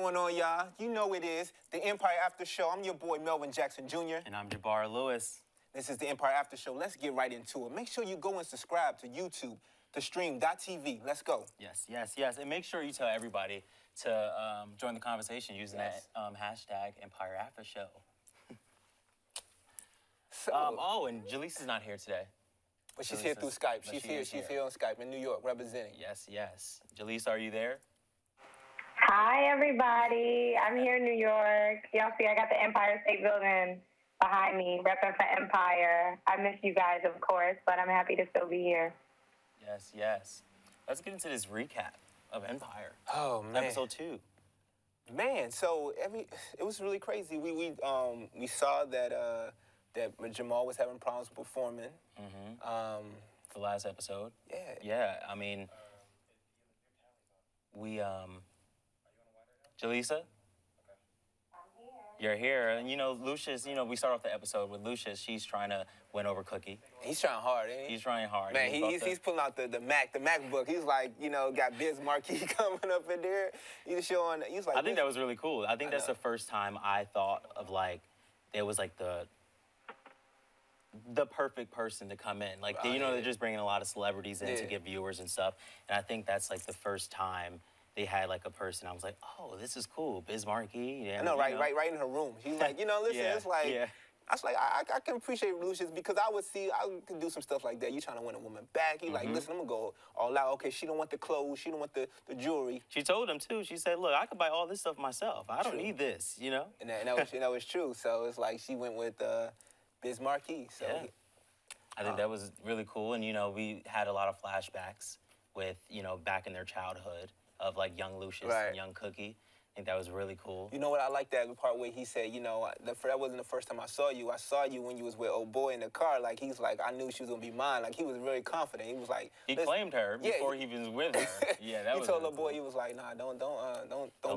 going on, y'all? You know it is the Empire After Show. I'm your boy, Melvin Jackson Jr. And I'm Jabbar Lewis. This is the Empire After Show. Let's get right into it. Make sure you go and subscribe to YouTube, to stream.tv. Let's go. Yes. And make sure you tell everybody to join the conversation using that hashtag Empire After Show. And Jaleesa's not here today. But she's here through Skype. She's here on Skype in New York, representing. Yes. Jaleesa, are you there? Hi, everybody. I'm here in New York. Y'all see I got the Empire State Building behind me, repping for Empire. I miss you guys, of course, but I'm happy to still be here. Yes. Let's get into this recap of Empire. Oh, man. Episode 2. Man, so it was really crazy. We saw that Jamal was having problems performing. The last episode. Yeah. Yeah, I mean, Jaleesa? You're here. And, Lucius, we start off the episode with Lucius. She's trying to win over Cookie. He's trying hard, ain't he? He's trying hard. Man, he's pulling out the MacBook. He's like, got Biz Marquee coming up in there. He's showing, I think that was really cool. I think that's the first time I thought of, there was, the perfect person to come in. They're just bringing a lot of celebrities in to get viewers and stuff. And I think that's, the first time they had a person. I was like, oh, this is cool. Biz Marquee. Yeah, I know, right in her room. She's like, listen, it's like, I was like, I can appreciate Lucius because I could do some stuff like that. You trying to win a woman back. He's like, listen, I'm going to go all out. Okay, she don't want the clothes. She don't want the jewelry. She told him, too. She said, look, I could buy all this stuff myself. I don't need this, And that was true. So it's like she went with Biz Marquee. So I think that was really cool. And, we had a lot of flashbacks with, back in their childhood of, young Lucius and young Cookie. I think that was really cool. You know what? I like that part where he said, that wasn't the first time I saw you. I saw you when you was with old boy in the car. He's like, I knew she was going to be mine. He was really confident. He was like... He claimed her before he was with her. Yeah, that was... He told the boy, cool. He was like, nah, don't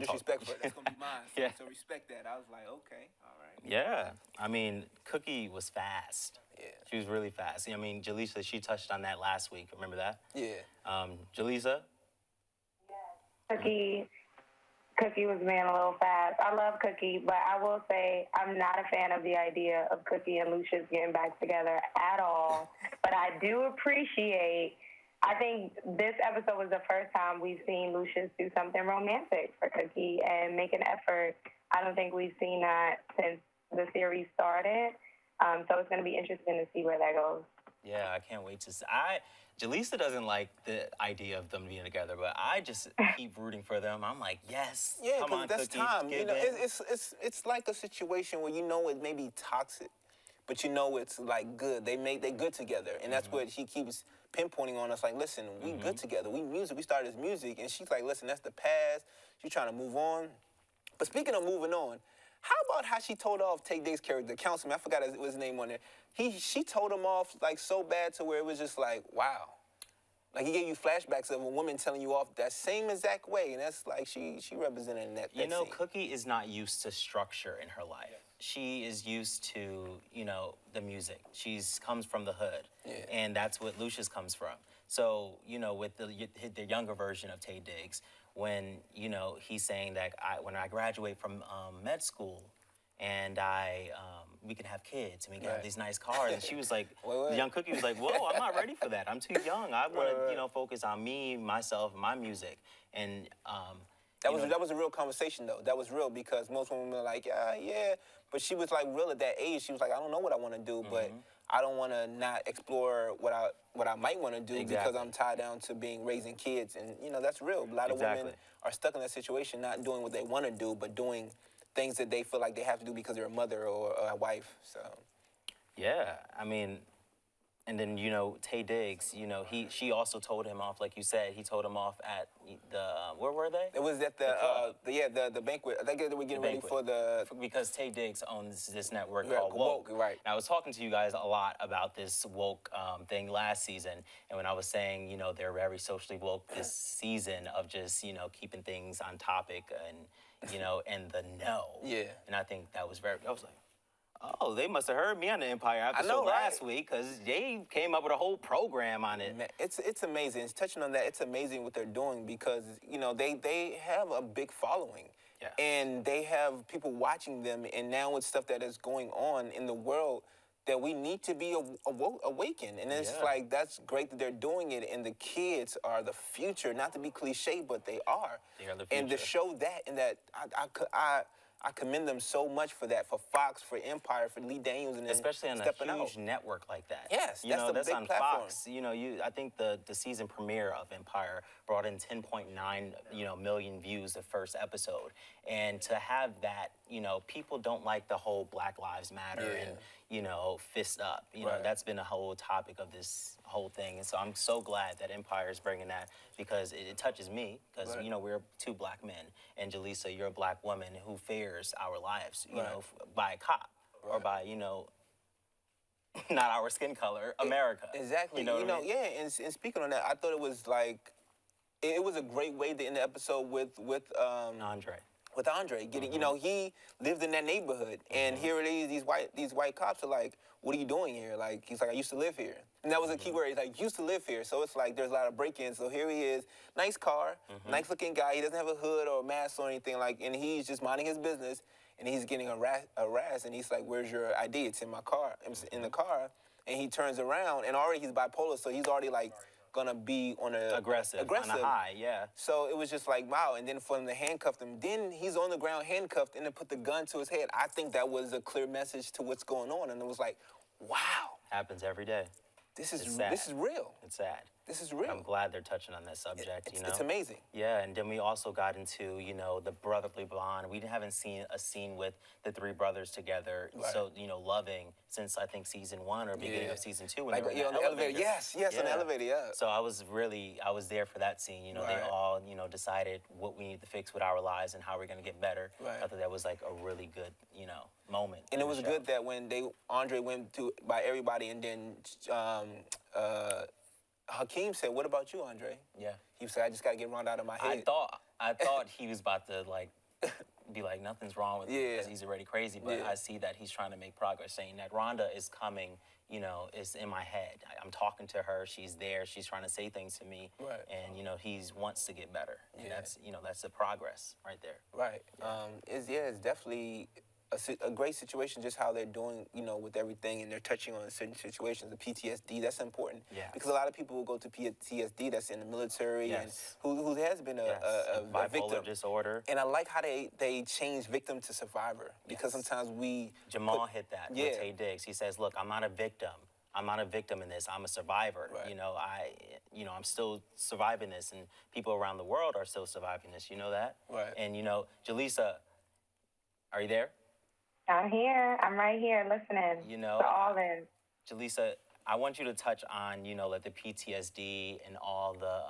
disrespect her. That's going to be mine. So respect that. I was like, okay, all right. Yeah. I mean, Cookie was fast. Yeah. She was really fast. I mean, Jaleesa, she touched on that last week. Remember that? Yeah. Jaleesa? Cookie was being a little fast. I love Cookie, but I will say I'm not a fan of the idea of Cookie and Lucius getting back together at all. But I do appreciate, I think this episode was the first time we've seen Lucius do something romantic for Cookie and make an effort. I don't think we've seen that since the series started. So it's going to be interesting to see where that goes. Yeah, I can't wait to see. Jaleesa doesn't like the idea of them being together, but I just keep rooting for them. I'm like, yes, come on, that's Cookie, time. It's like a situation where it may be toxic, but it's good. They good together, and that's what he keeps pinpointing on us. Like, listen, we good together. We started as music, and she's like, listen, that's the past. She's trying to move on. But speaking of moving on, how about how she told off Tay Diggs' character, the councilman? I forgot his name on there. She told him off so bad to where it was just like, wow. He gave you flashbacks of a woman telling you off that same exact way, and that's she represented that scene. Cookie is not used to structure in her life. She is used to, the music. Comes from the hood, and that's what Lucius comes from. So, with the younger version of Tay Diggs, when, he's saying that when I graduate from med school and we can have kids and we can have these nice cars. And she was like, the young Cookie was like, whoa, I'm not ready for that. I'm too young. I want to, focus on me, myself, and my music. And that was a real conversation, though. That was real because most women were like, yeah. But she was real at that age. She was like, I don't know what I want to do, but I don't want to not explore what I might want to do because I'm tied down to raising kids. And, that's real. A lot of women are stuck in that situation, not doing what they want to do, but doing things that they feel like they have to do because they're a mother or a wife. So, yeah, I mean, and then Tay Diggs, she also told him off, like you said. He told him off at the where were they? It was at the banquet. I think they were getting ready for because Tay Diggs owns this network called Woke. Right. And I was talking to you guys a lot about this woke thing last season, and when I was saying they're very socially woke this season of just keeping things on topic and and the no. Yeah. And I think that was I was like, oh, they must have heard me on the Empire Aftershow last week because they came up with a whole program on it. Man, it's amazing. It's touching on that. It's amazing what they're doing because, they have a big following. Yes. And they have people watching them, and now it's stuff that is going on in the world that we need to be awakened. And it's like, that's great that they're doing it, and the kids are the future. Not to be cliche, but they are. They are the future. And to show that, and that I commend them so much for that, for Fox, for Empire, for Lee Daniels, and especially on a huge network like that. Yes, you know, that's a big on platform. Fox. You know, I think the season premiere of Empire brought in 10.9 million views the first episode, and to have that, you know, people don't like the whole Black Lives Matter and fist up. You know, that's been a whole topic of this whole thing, and so I'm so glad that Empire is bringing that, because it touches me, because you know, we're two Black men, and Jaleesa, you're a Black woman who fears our lives, you know, by a cop or by, you know, not our skin color, America. Exactly. You know, and speaking on that, I thought it was like, it was a great way to end the episode with Andre. With Andre getting, you know, he lived in that neighborhood, and here it is. These white cops are like, "What are you doing here?" Like, he's like, "I used to live here," and that was a key word. He's like, "Used to live here." So it's like there's a lot of break-ins. So here he is, nice car, nice-looking guy. He doesn't have a hood or a mask or anything like, and he's just minding his business, and he's getting harassed, and he's like, "Where's your ID?" "It's in my car." It's in the car, and he turns around, and already he's bipolar, so he's already like gonna be on a aggressive, on a high, yeah. So it was just like, wow. And then for them to handcuff him, then he's on the ground handcuffed, and then put the gun to his head. I think that was a clear message to what's going on, and it was like, wow, happens every day. This is real. It's sad. This is real. I'm glad they're touching on that subject. You know, it's amazing. Yeah, and then we also got into, you know, the brotherly bond. We haven't seen a scene with the three brothers together, so, you know, loving since I think season 1 or beginning of season 2 when Like, they were on the elevator. Yes, on the elevator. Yeah. So I was there for that scene. You know, they all, you know, decided what we need to fix with our lives and how we're gonna get better. I thought that was like a really good, you know, moment. And it was good that when Andre went to by everybody, and then Hakeem said, "What about you, Andre?" Yeah. He said, "I just got to get Ronda out of my head." I thought he was about to like be like, nothing's wrong with him because he's already crazy. But I see that he's trying to make progress, saying that Rhonda is coming, you know, is in my head. I'm talking to her. She's there. She's trying to say things to me. And, you know, he wants to get better. And that's, you know, that's the progress right there. It's definitely a great situation, just how they're doing, you know, with everything, and they're touching on certain situations. The PTSD, that's important. Because a lot of people will go to PTSD that's in the military and who has been a bipolar victim. disorder. And I like how they change victim to survivor, because sometimes Jamal hit that with Tay Diggs. He says, "Look, I'm not a victim. I'm not a victim in this. I'm a survivor. You know, I'm still surviving this, and people around the world are still surviving this. You know that? And, you know, Jaleesa, are you there? I'm here. I'm right here listening. You know, to all this. Jaleesa, I want you to touch on, you know, like the PTSD and all the,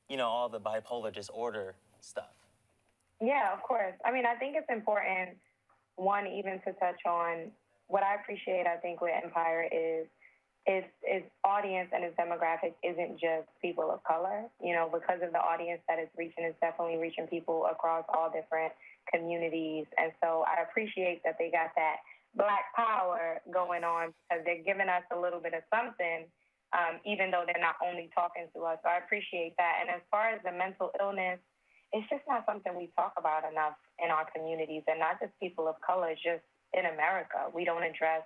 you know, all the bipolar disorder stuff. Yeah, of course. I mean, I think it's important, one, even to touch on what I appreciate, I think, with Empire is its audience and its demographic isn't just people of color. You know, because of the audience that it's reaching, it's definitely reaching people across all different communities. And so I appreciate that they got that Black power going on, because they're giving us a little bit of something, even though they're not only talking to us. So I appreciate that. And as far as the mental illness, it's just not something we talk about enough in our communities, and not just people of color, just in America. We don't address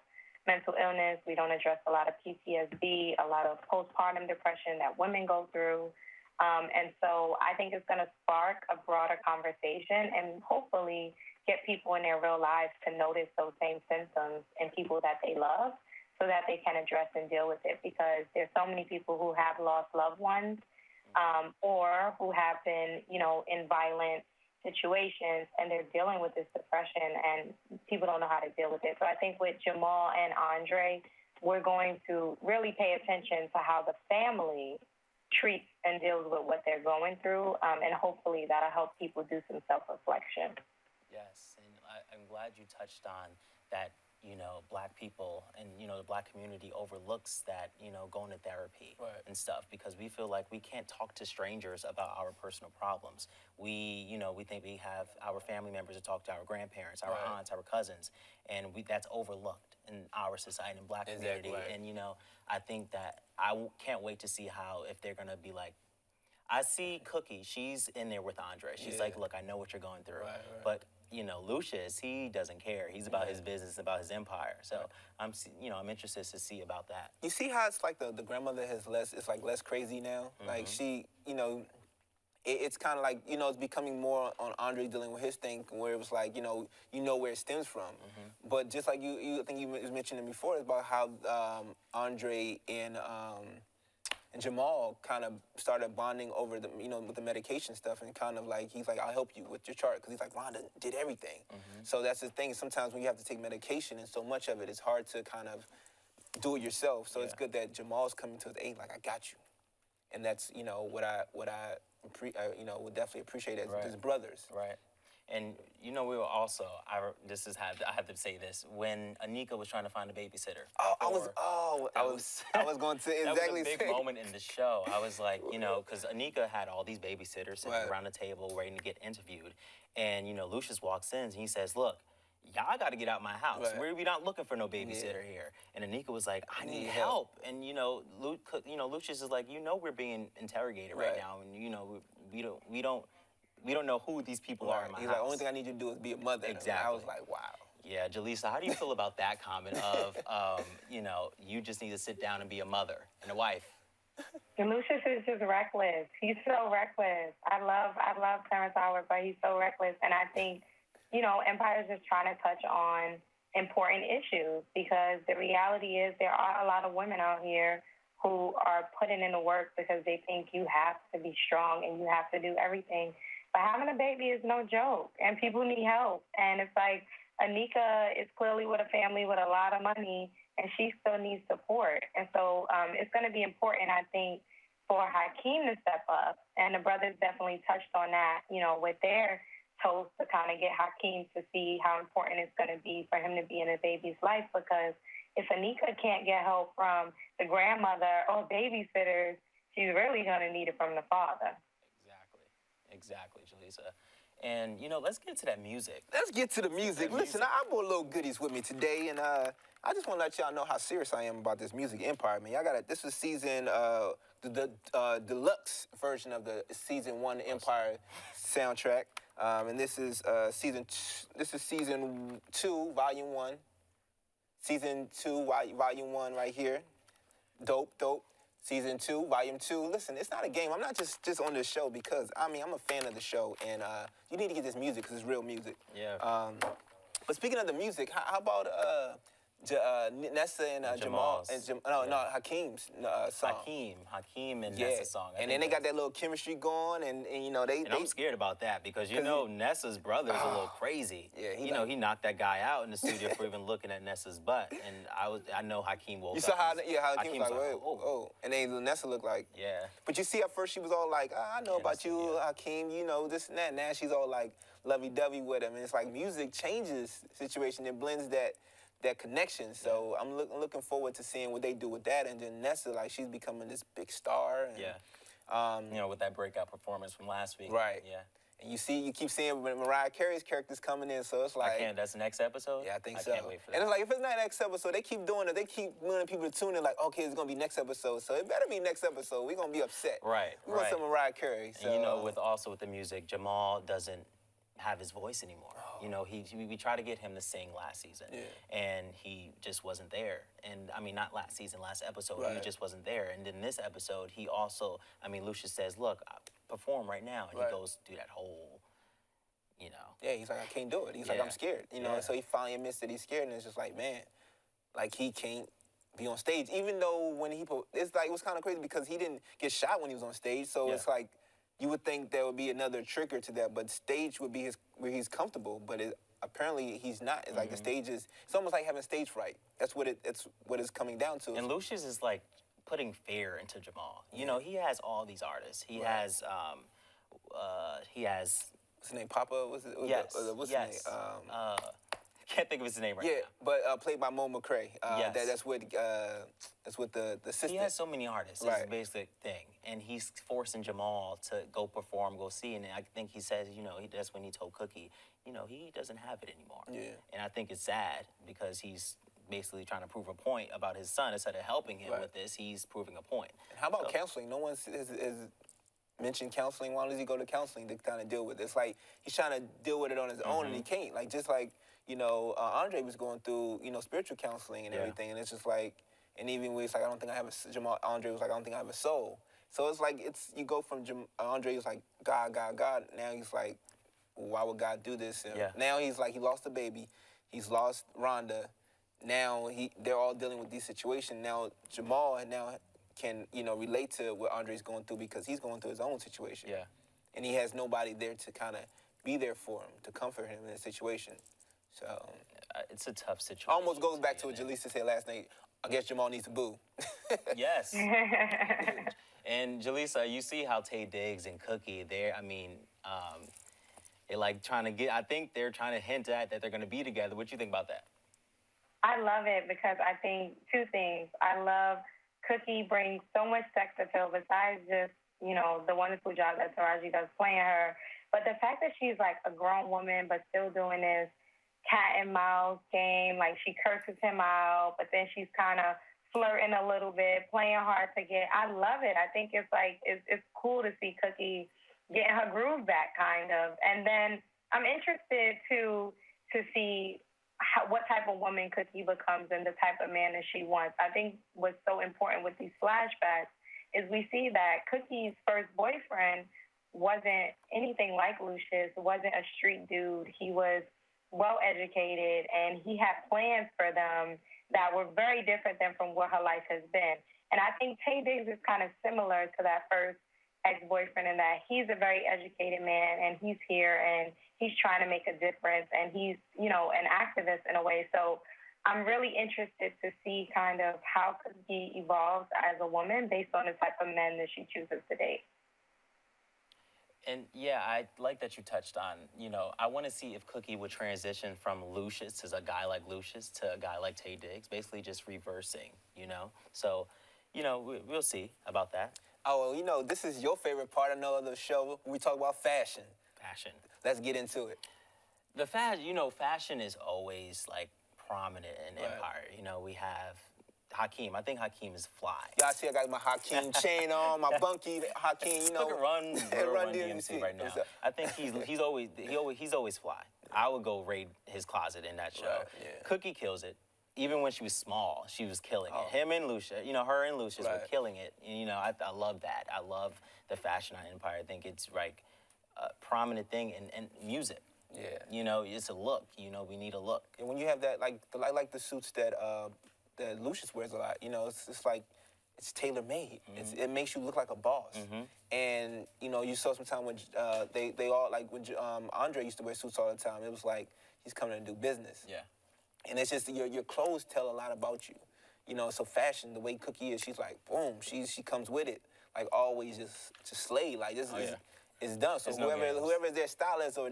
mental illness. We don't address a lot of PTSD, a lot of postpartum depression that women go through. And so I think it's going to spark a broader conversation and hopefully get people in their real lives to notice those same symptoms in people that they love, so that they can address and deal with it. Because there's so many people who have lost loved ones, or who have been, you know, in violent situations, and they're dealing with this depression, and people don't know how to deal with it. So I think with Jamal and Andre, we're going to really pay attention to how the family treats and deals with what they're going through, and hopefully that'll help people do some self-reflection. Yes, and I'm glad you touched on that. You know, Black people and, you know, the Black community overlooks that, you know, going to therapy and stuff, because we feel like we can't talk to strangers about our personal problems. We, you know, we think we have our family members to talk to, our grandparents, our aunts, our cousins, and that's overlooked in our society, in Black community. And, you know, I think that can't wait to see how, if they're going to be like, I see Cookie. She's in there with Andre. She's like, look, I know what you're going through. Right. But, Lucius, he doesn't care. He's about his business, about his empire. So I'm interested to see about that. You see how it's like the grandmother it's like less crazy now? Like she, it's kind of like, it's becoming more on Andre dealing with his thing where it was like, where it stems from. But just like I think you was mentioning before, it's about how Andre and Jamal kind of started bonding over the, with the medication stuff, and kind of like, he's like, I'll help you with your chart, because he's like, Rhonda did everything. So that's the thing. Sometimes when you have to take medication and so much of it, it's hard to kind of do it yourself. So it's good that Jamal's coming to his aid, like, I got you. And that's, what I would definitely appreciate as his brothers. Right. And we were also, I have to say this, when Anika was trying to find a babysitter. I was going to exactly that was a big moment in the show. I was like, because Anika had all these babysitters sitting around the table waiting to get interviewed. And, Lucius walks in and he says, look, y'all got to get out my house. We're not looking for no babysitter here. And Anika was like, I need help. And, Lucius is like, we're being interrogated right now. And, we don't know who these people are in my house. He's like, the only thing I need you to do is be a mother. Exactly. And I was like, wow. Yeah, Jaleesa, how do you feel about that comment of, you just need to sit down and be a mother and a wife? Lucius is just reckless. He's so reckless. I love Terrence Howard, but he's so reckless. And I think, Empire's just trying to touch on important issues, because the reality is there are a lot of women out here who are putting in the work because they think you have to be strong and you have to do everything. But having a baby is no joke, and people need help. And it's like Anika is clearly with a family with a lot of money, and she still needs support. And so it's going to be important, I think, for Hakeem to step up. And the brothers definitely touched on that, with their toast to kind of get Hakeem to see how important it's going to be for him to be in a baby's life. Because if Anika can't get help from the grandmother or babysitters, she's really going to need it from the father. Exactly, Jaleesa. And, let's get to that music. Let's get to the music. Listen, I brought little goodies with me today, and I just want to let y'all know how serious I am about this music empire, man. This was season, the deluxe version of the season 1 Empire soundtrack. And this is season 2, volume 1. Season 2, volume 1 right here. Dope. Season 2, volume 2. Listen, it's not a game. I'm not just on this show because, I'm a fan of the show, and you need to get this music because it's real music. Yeah. But speaking of the music, how about Nessa and Jamal and Hakeem's song? Hakeem and Nessa's song. And then they got that little chemistry going, and I'm scared about that because Nessa's brother's a little crazy. Yeah, he knocked that guy out in the studio for even looking at Nessa's butt, and I know Hakeem woke up. You saw how Hakeem was like, oh, and then Nessa looked like, But you see, at first she was all like, I know about you, Hakeem, this and that. Now she's all like lovey-dovey with him, and it's like music changes the situation. It blends that connection. So I'm looking forward to seeing what they do with that. And then Nessa, like, she's becoming this big star. And, with that breakout performance from last week. Right. Yeah. And you keep seeing Mariah Carey's characters coming in, so it's like... That's next episode? Yeah, I think so. I can't wait for that. And it's like, if it's not next episode, they keep doing it. They keep wanting people to tune in, like, okay, it's going to be next episode, so it better be next episode. We're going to be upset. Right, We want some Mariah Carey. So. And, with the music, Jamal doesn't have his voice anymore. We tried to get him to sing last season, and he just wasn't there. And not last season, last episode, he just wasn't there. And then this episode, he also, Lucius says, look, perform right now. And he goes through that whole, Yeah, he's like, I can't do it. He's like, I'm scared, and so he finally admits that he's scared, and it's just like, man, like, he can't be on stage. Even though when it's like, it was kind of crazy because he didn't get shot when he was on stage, so it's like, you would think there would be another trigger to that, but stage would be where he's comfortable, but apparently he's not. It's like the stage it's almost like having stage fright. That's what it's coming down to. And Lucius is like putting fear into Jamal. He has all these artists. He has, what's his name, Papa? What's his name? Can't think of his name right now. Yeah, but played by Mo McRae. That's with the assistant. He has so many artists. It's a basic thing. And he's forcing Jamal to go perform, go see. And I think he says, that's when he told Cookie, he doesn't have it anymore. Yeah. And I think it's sad because he's basically trying to prove a point about his son. Instead of helping him with this, he's proving a point. And how about counseling? No one has mention counseling. Why does he go to counseling to kind of deal with it? It's like he's trying to deal with it on his own, and he can't. Like, just like, Andre was going through, spiritual counseling and everything, and it's just like, and even when it's like, I don't think I have a, Andre was like, I don't think I have a soul. So it's like, you go from, Andre was like, God, God, God. Now he's like, why would God do this? And now he's like, he lost a baby. He's lost Rhonda. Now they're all dealing with these situations. Now Jamal can, relate to what Andre's going through because he's going through his own situation. Yeah. And he has nobody there to kind of be there for him, to comfort him in a situation. So it's a tough situation. Almost goes back to what Jaleesa said last night. I guess Jamal needs a boo. Yes. And Jaleesa, you see how Tay Diggs and Cookie, they're like trying to get, I think they're trying to hint at that they're going to be together. What do you think about that? I love it because I think two things. I love Cookie brings so much sex appeal besides just, the wonderful job that Taraji does playing her. But the fact that she's like a grown woman but still doing this cat and mouse game, like she curses him out, but then she's kind of flirting a little bit, playing hard to get. I love it. I think it's like, it's cool to see Cookie getting her groove back, kind of. And then I'm interested to see what type of woman Cookie becomes and the type of man that she wants. I think what's so important with these flashbacks is we see that Cookie's first boyfriend wasn't anything like Lucius, wasn't a street dude. He was well-educated, and he had plans for them that were very different than from what her life has been. And I think Tay Diggs is kind of similar to that first ex-boyfriend in that he's a very educated man, and he's here, and he's trying to make a difference, and he's, an activist in a way. So I'm really interested to see kind of how Cookie evolves as a woman based on the type of men that she chooses to date. And yeah, I like that you touched on, I want to see if Cookie would transition from Lucius to a guy like Lucius to a guy like Tay Diggs, basically just reversing, So, we'll see about that. Oh, well, this is your favorite part, I know, of the show. We talk about fashion. Fashion. Let's get into it. The fashion is always, like, prominent in Empire. We have Hakeem. I think Hakeem is fly. Y'all see I got my Hakeem chain on, my bunkie Hakeem, Look at Run DMC right now. I think he's always fly. I would go raid his closet in that show. Right, yeah. Cookie kills it. Even when she was small, she was killing it. Him and Lucia, her and Lucius were killing it. And, I love that. I love the fashion on Empire. I think it's like a prominent thing in music. Yeah. It's a look. We need a look. And when you have that, I like the suits that Lucius wears a lot. It's like it's tailor made. Mm-hmm. It makes you look like a boss. Mm-hmm. And you saw some time when they all like when Andre used to wear suits all the time. It was like he's coming to do business. Yeah. And it's just your clothes tell a lot about you. So fashion, the way Cookie is, she's like boom. She comes with it. Like always just slay. Like this is. It's done. So whoever their stylist or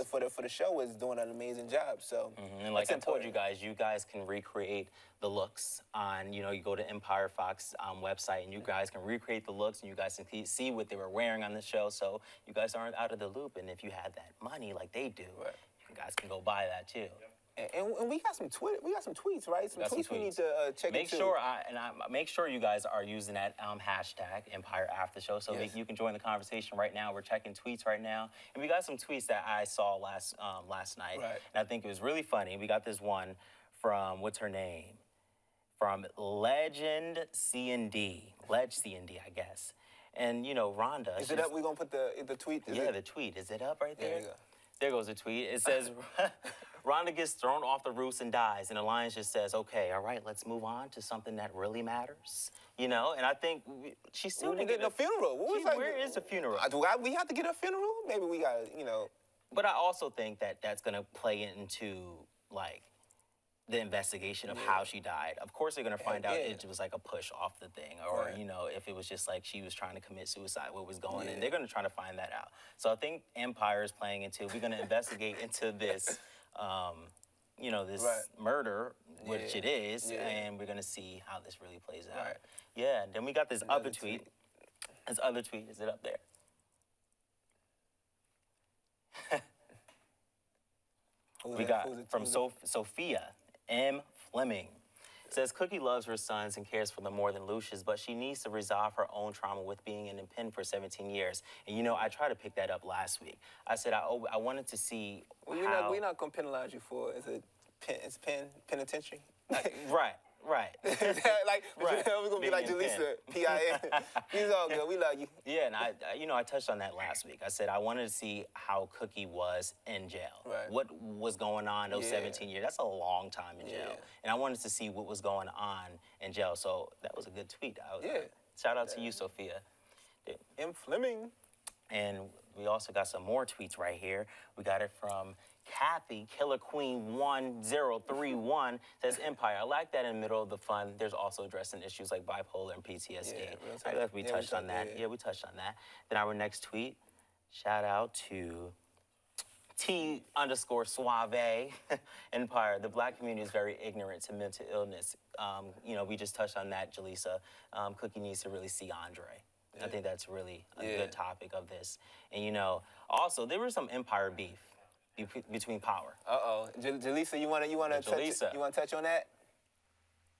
for the show is doing an amazing job. So and like I told you guys can recreate the looks on you go to Empire Fox website and you guys can recreate the looks and you guys can see what they were wearing on the show. So you guys aren't out of the loop. And if you had that money like they do, you guys can go buy that too. And we got some tweets, right? Some tweets we need to check Make sure you guys are using that hashtag Empire Aftershow so that you can join the conversation right now. We're checking tweets right now, and we got some tweets that I saw last night, and I think it was really funny. We got this one from what's her name? From Legend C&D, Ledge C&D, I guess. And Rhonda. Is it up? We're gonna put the tweet. The tweet. Is it up right there? There you go. There goes the tweet. It says, Rhonda gets thrown off the roofs and dies, and Alliance just says, okay, all right, let's move on to something that really matters. And I think she's still getting a funeral. Where is the funeral? We have to get a funeral? Maybe we got to, But I also think that that's going to play into, like, the investigation of how she died. Of course, they're going to find out it was like a push off the thing, or, if it was just like she was trying to commit suicide, what was going on. They're going to try to find that out. So I think Empire is playing into, we're going to investigate into this, this murder, which it is, and we're going to see how this really plays out. Right. Yeah, and then we got this other tweet. This other tweet, is it up there? We got from Sophia M. Fleming. says Cookie loves her sons and cares for them more than Lucius, but she needs to resolve her own trauma with being in a pen for 17 years. And you know, I tried to pick that up last week. I said I wanted to see how... We're not going to penalize you for it's penitentiary. Right. Like, Right. we're going to be like Jaleesa, P.I.N. He's all good. We love you. Yeah, and I touched on that last week. I said I wanted to see how Cookie was in jail. Right. What was going on those 17 years. That's a long time in jail. And I wanted to see what was going on in jail. So that was a good tweet. Shout out to you, Sophia. M. Fleming. And we also got some more tweets right here. We got it from Kathy, Killer Queen 1031, says, Empire, I like that in the middle of the fun. There's also addressing issues like bipolar and PTSD. I guess we touched on that. Yeah, we touched on that. Then our next tweet, shout out to T_Suave Empire. The black community is very ignorant to mental illness. You know, we just touched on that, Jaleesa. Cookie needs to really see Andre. I think that's really a good topic of this. And, you know, also, there was some Empire beef between Power. Jaleesa, you wanna touch on that?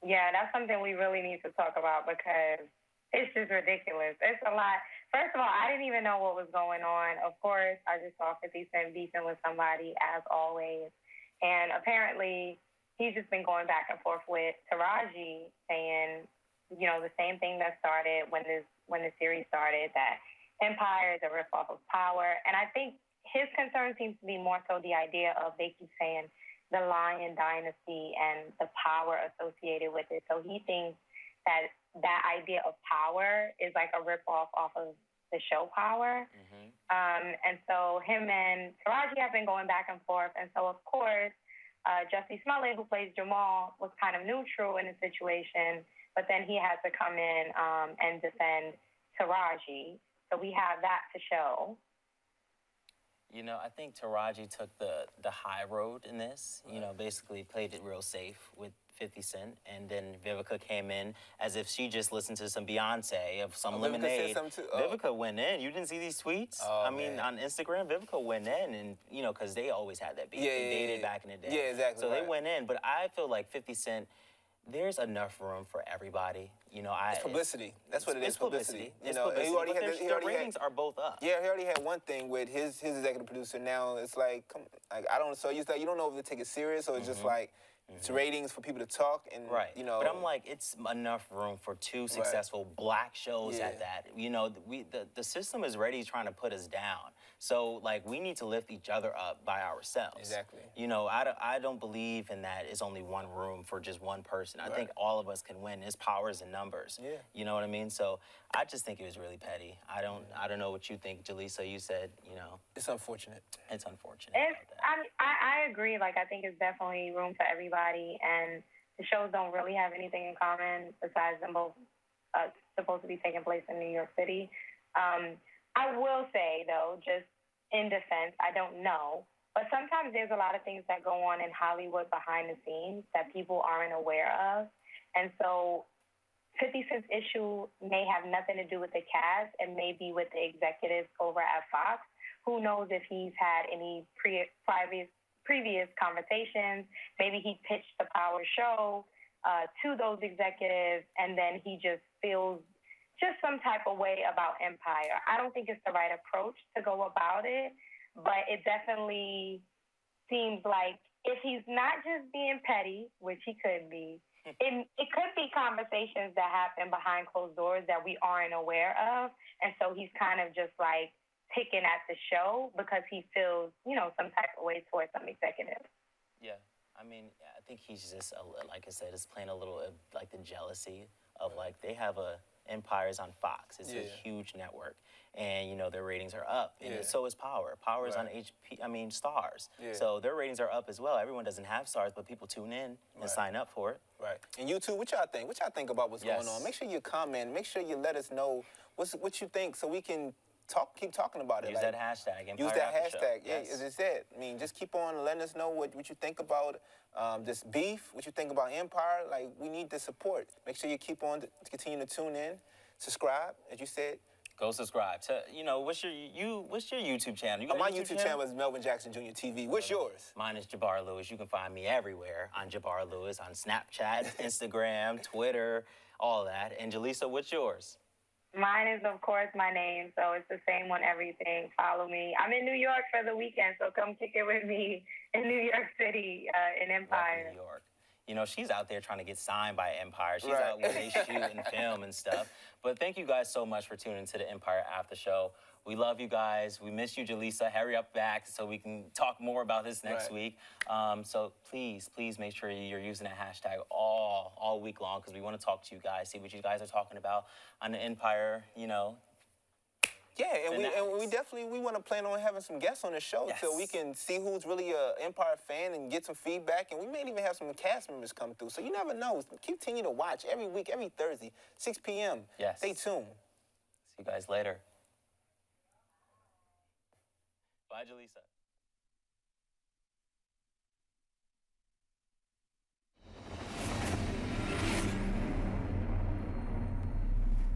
Yeah, that's something we really need to talk about because it's just ridiculous. It's a lot. First of all, I didn't even know what was going on. Of course, I just saw 50 Cent beefing with somebody, as always. And apparently, he's just been going back and forth with Taraji, saying, you know, the same thing that started when the series started, that Empire is a ripoff of Power. And I think his concern seems to be more so the idea of, they keep saying, the Lion Dynasty and the power associated with it. So he thinks that that idea of power is like a ripoff off of the show Power. And so him and Taraji have been going back and forth. And so, of course, Jussie Smollett, who plays Jamal, was kind of neutral in the situation, but then he had to come in and defend Taraji. So we have that to show. You know, I think Taraji took the high road in this. You know, basically played it real safe with 50 Cent, and then Vivica came in as if she just listened to some Beyonce of some Lemonade. Vivica went in. You didn't see these tweets? I mean, on Instagram, Vivica went in, and you know, because they always had that beef. They dated back in the day. Yeah, exactly. So they went in, but I feel like 50 Cent, there's enough room for everybody. You know, it's publicity. That's what it is. Publicity. You know, the ratings are both up. Yeah, he already had one thing with his executive producer. Now it's like, I don't. So you don't know if they take it serious or it's just like it's ratings for people to talk and you know. But I'm like, it's enough room for two successful black shows at that. You know, the system is ready trying to put us down. So like, we need to lift each other up by ourselves. Exactly. You know, I don't believe in that. It's only one room for just one person. I think all of us can win. There's powers in numbers. Yeah. You know what I mean? So I just think it was really petty. I don't know what you think, Jaleesa. You said, you know, it's unfortunate. It's unfortunate. I agree. Like, I think it's definitely room for everybody, and the shows don't really have anything in common besides them both supposed to be taking place in New York City. I will say, though, just in defense, I don't know, but sometimes there's a lot of things that go on in Hollywood behind the scenes that people aren't aware of. And so 50 Cent's issue may have nothing to do with the cast and maybe with the executives over at Fox. Who knows if he's had any previous conversations. Maybe he pitched the Power show to those executives, and then he just feels just some type of way about Empire. I don't think it's the right approach to go about it, but it definitely seems like if he's not just being petty, which he could be, it could be conversations that happen behind closed doors that we aren't aware of, and so he's kind of just like picking at the show because he feels, you know, some type of way towards some executives. Yeah, I mean, I think he's just, like I said, is playing a little of like the jealousy of like they have Empire's on Fox. It's a huge network, and you know their ratings are up, and so is Power. Power's on Stars. So their ratings are up as well. Everyone doesn't have Stars, but people tune in and sign up for it. Right. And you two, what y'all think? What y'all think about what's going on? Make sure you comment. Make sure you let us know what you think, so we can keep talking about it. Use that hashtag. Empire use that hashtag. Aftershow. Yeah, as I said. I mean, just keep on letting us know what you think about this beef, what you think about Empire. Like, we need the support. Make sure you keep on to continue to tune in, subscribe, as you said, Go subscribe to, what's your YouTube channel? You got a My YouTube channel is Melvin Jackson Jr. TV. What's yours? Mine is Jabbar Lewis. You can find me everywhere on Jabbar Lewis, on Snapchat, Instagram, Twitter, all that. And Jaleesa, what's yours? Mine is, of course, my name, so it's the same on everything. Follow me. I'm in New York for the weekend, so come kick it with me in New York City, in Empire. New York. She's out there trying to get signed by Empire. She's out where they shoot and film and stuff. But thank you guys so much for tuning to the Empire After Show. We love you guys. We miss you, Jaleesa. Hurry up back so we can talk more about this next week. So please make sure you're using that hashtag all week long, because we want to talk to you guys, see what you guys are talking about on the Empire, Yeah, and we definitely want to plan on having some guests on the show so we can see who's really a Empire fan and get some feedback. And we may even have some cast members come through. So you never know. Continue to watch every week, every Thursday, 6 p.m. Yes. Stay tuned. See you guys later. Bye, Jaleesa.